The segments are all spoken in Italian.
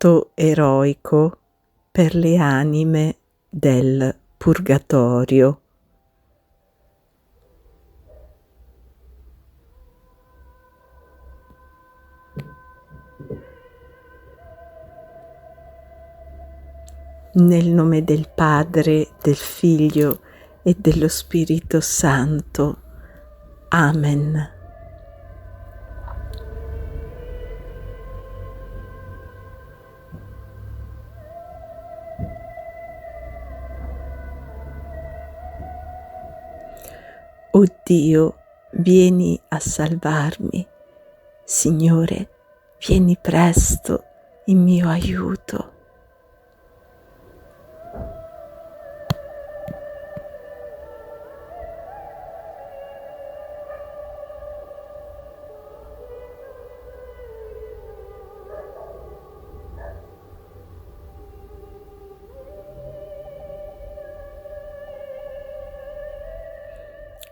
atto eroico per le anime del purgatorio. Nel nome del Padre, del Figlio e dello Spirito Santo. Amen. O Dio, vieni a salvarmi. Signore, vieni presto in mio aiuto.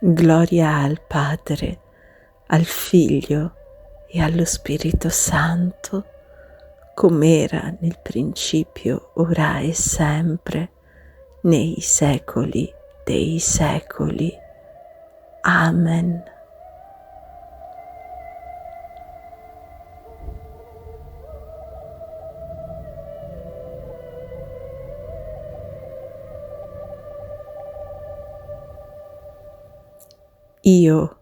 Gloria al Padre, al Figlio e allo Spirito Santo, com'era nel principio, ora e sempre, nei secoli dei secoli. Amen. Io,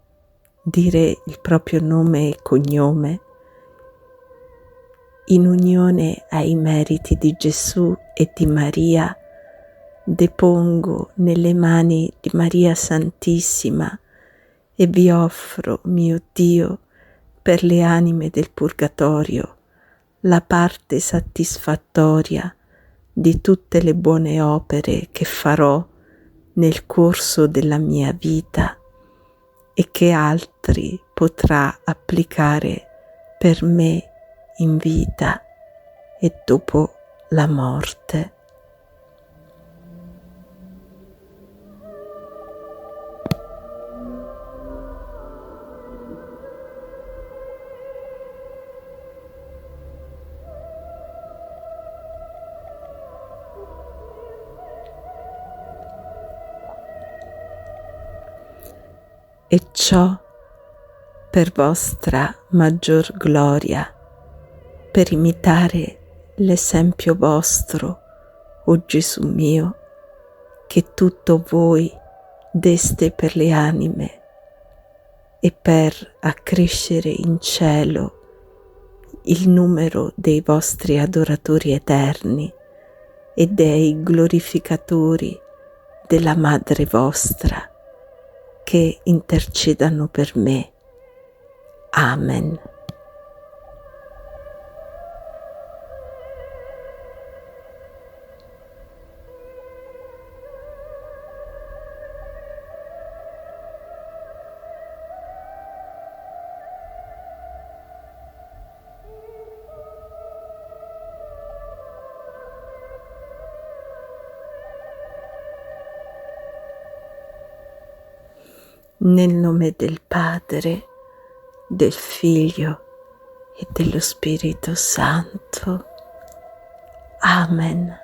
dire il proprio nome e cognome, in unione ai meriti di Gesù e di Maria, depongo nelle mani di Maria Santissima e vi offro, mio Dio, per le anime del purgatorio, la parte satisfattoria di tutte le buone opere che farò nel corso della mia vita e che altri potrà applicare per me in vita e dopo la morte. E ciò per vostra maggior gloria, per imitare l'esempio vostro, o Gesù mio, che tutto voi deste per le anime e per accrescere in cielo il numero dei vostri adoratori eterni e dei glorificatori della Madre vostra, che intercedano per me. Amen. Nel nome del Padre, del Figlio e dello Spirito Santo. Amen.